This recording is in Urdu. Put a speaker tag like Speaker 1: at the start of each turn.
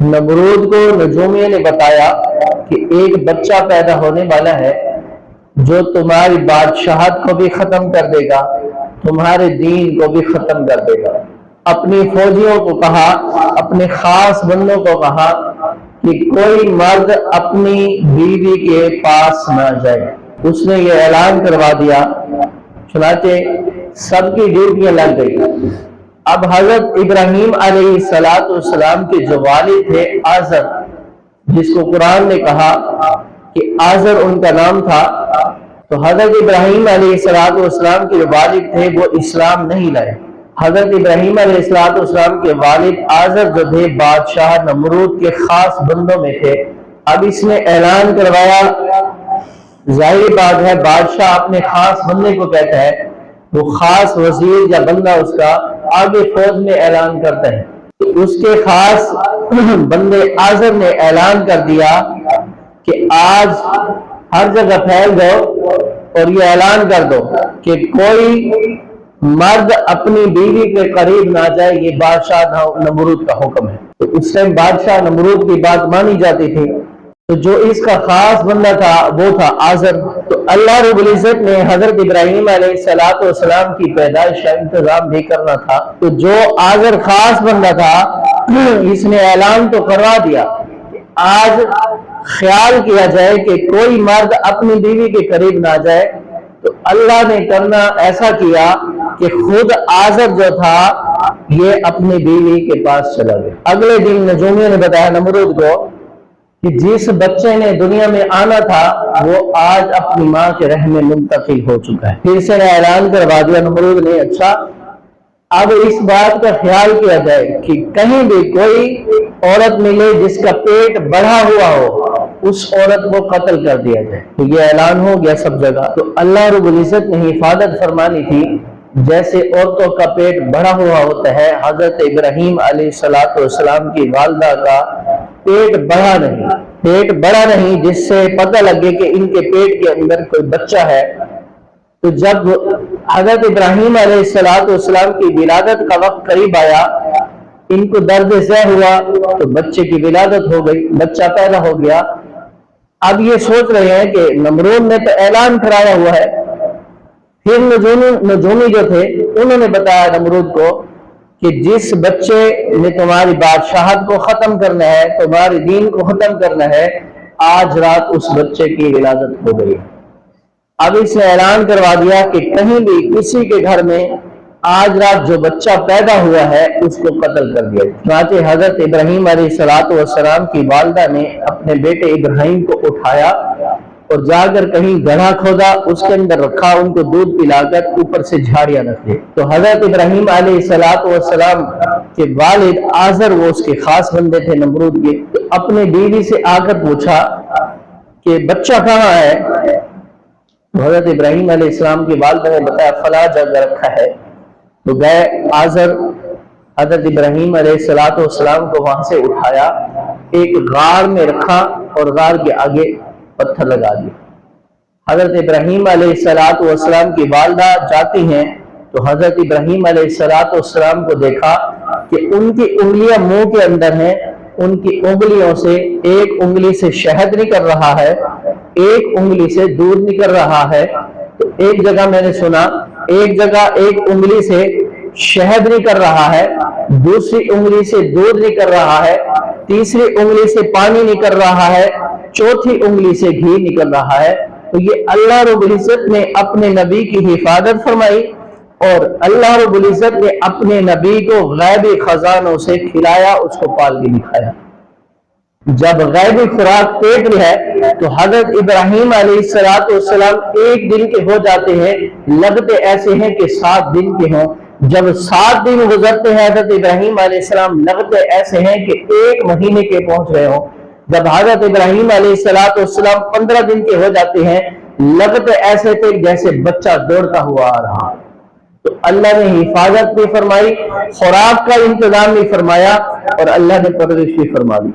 Speaker 1: نمرود کو نجومیہ نے بتایا کہ ایک بچہ پیدا ہونے والا ہے جو تمہاری بادشاہت کو بھی ختم کر دے گا، تمہارے دین کو بھی ختم کر دے گا۔ اپنی فوجیوں کو کہا، اپنے خاص بندوں کو کہا کہ کوئی مرد اپنی بیوی کے پاس نہ جائے۔ اس نے یہ اعلان کروا دیا، چنانچہ سب کی ڈیوٹیاں لگ گئی۔ اب حضرت ابراہیم علیہ السلام کے جو والد تھے آزر، جس کو قرآن نے کہا کہ آزر ان کا نام تھا، تو حضرت ابراہیم علیہ السلام کے جو والد تھے وہ اسلام نہیں لائے۔ حضرت ابراہیم علیہ السلام کے والد آزر جو تھے بادشاہ نمرود کے خاص بندوں میں تھے۔ اب اس نے اعلان کروایا، ظاہر بات ہے بادشاہ اپنے خاص بندے کو کہتا ہے، وہ خاص وزیر یا بندہ اس کا آگے فوج میں اعلان کرتا ہے۔ اس کے خاص بندے آزر نے اعلان کر دیا کہ آج ہر جگہ پھیل جاؤ اور یہ اعلان کر دو کہ کوئی مرد اپنی بیوی کے قریب نہ جائے، یہ بادشاہ نمرود کا حکم ہے۔ تو اس ٹائم بادشاہ نمرود کی بات مانی جاتی تھی، تو جو اس کا خاص بندہ تھا وہ تھا آزر۔ تو اللہ رب العزت نے حضرت ابراہیم علیہ السلام کی پیدائش کا انتظام بھی کرنا تھا، تو جو آزر خاص بندہ تھا اس نے اعلان تو کروا دیا، آج خیال کیا جائے کہ کوئی مرد اپنی بیوی کے قریب نہ جائے۔ تو اللہ نے کرنا ایسا کیا کہ خود آزر جو تھا یہ اپنی بیوی کے پاس چلا گیا۔ اگلے دن نجومیہ نے بتایا نمرود کو کہ جس بچے نے دنیا میں آنا تھا وہ آج اپنی ماں کے رحم میں منتقل ہو چکا ہے۔ پھر سے اعلان کروا دیا نمرود نے، اچھا اب اس بات کا خیال کیا جائے کہ کہیں بھی کوئی عورت ملے جس کا پیٹ بڑھا ہوا ہو، اس عورت کو قتل کر دیا جائے۔ تو یہ اعلان ہو گیا سب جگہ۔ تو اللہ رب العزت نے حفاظت فرمانی تھی، جیسے عورتوں کا پیٹ بڑھا ہوا ہوتا ہے، حضرت ابراہیم علیہ السلام کی والدہ کا پیٹ بڑا نہیں، جس سے پتہ لگے کہ ان کے پیٹ کے اندر کوئی بچہ ہے۔ تو جب حضرت ابراہیم علیہ السلام کی ولادت کا وقت قریب آیا، ان کو درد ذہ ہوا تو بچے کی ولادت ہو گئی، بچہ پیدا ہو گیا۔ اب یہ سوچ رہے ہیں کہ نمرود نے تو اعلان کرایا ہوا ہے۔ پھر نجومی جو تھے انہوں نے بتایا نمرود کو کہ جس بچے نے تمہاری بادشاہت کو ختم کرنا ہے، تمہاری دین کو ختم کرنا ہے، آج رات اس بچے کی ولادت ہو گئی۔ اب اس نے اعلان کروا دیا کہ کہیں بھی کسی کے گھر میں آج رات جو بچہ پیدا ہوا ہے اس کو قتل کر دیا۔ چنانچہ حضرت ابراہیم علیہ السلام کی والدہ نے اپنے بیٹے ابراہیم کو اٹھایا اور جا کر کہیں گڑھا کھودا، اس کے اندر رکھا، ان کو دودھ پلا کر اوپر سے جھاڑیاں رکھ دی۔ تو حضرت ابراہیم علیہ السلام کے والد آزر، وہ اس کے خاص بندے تھے نمرود کے، تو اپنے بیوی سے آ کر پوچھا کہ بچہ کہاں ہے؟ تو حضرت ابراہیم علیہ السلام کی والدہ نے بتایا فلاں جگہ رکھا ہے۔ تو گئے آزر، حضرت ابراہیم علیہ السلام کو وہاں سے اٹھایا، ایک غار میں رکھا اور غار کے آگے پتھر لگا دیا۔ حضرت ابراہیم علیہ السلام کی والدہ جاتی ہیں تو حضرت ابراہیم علیہ السلام کو دیکھا کہ ان کی انگلیاں منہ کے اندر ہیں، ان کی انگلیوں سے ایک انگلی سے شہد نکل رہا ہے، ایک انگلی سے دودھ نکل رہا ہے۔ تو ایک جگہ میں نے سنا ایک جگہ ایک انگلی سے شہد نکل رہا ہے، دوسری انگلی سے دودھ نکل رہا ہے، تیسری انگلی سے پانی نکل رہا ہے، چوتھی انگلی سے گھی نکل رہا ہے۔ تو یہ اللہ رب العزت نے اپنے نبی کی حفاظت فرمائی، اور اللہ رب العزت نے اپنے نبی کو غیبی خزانوں سے کھلایا، اس کو پال کے دکھایا۔ جب غیبی خوراک پیٹ میں ہے تو حضرت ابراہیم علیہ السلام ایک دن کے ہو جاتے ہیں، لگتے ایسے ہیں کہ 7 دن کے ہوں۔ جب 7 دن گزرتے ہیں حضرت ابراہیم علیہ السلام لگتے ایسے ہیں کہ 1 مہینے کے پہنچ رہے ہوں۔ جب حضرت ابراہیم علیہ السلام 15 دن کے ہو جاتے ہیں، لگتے ایسے تھے جیسے بچہ دوڑتا ہوا آ رہا۔ تو اللہ نے حفاظت بھی فرمائی، خوراک کا انتظام بھی فرمایا، اور اللہ نے پرورش بھی فرما دی۔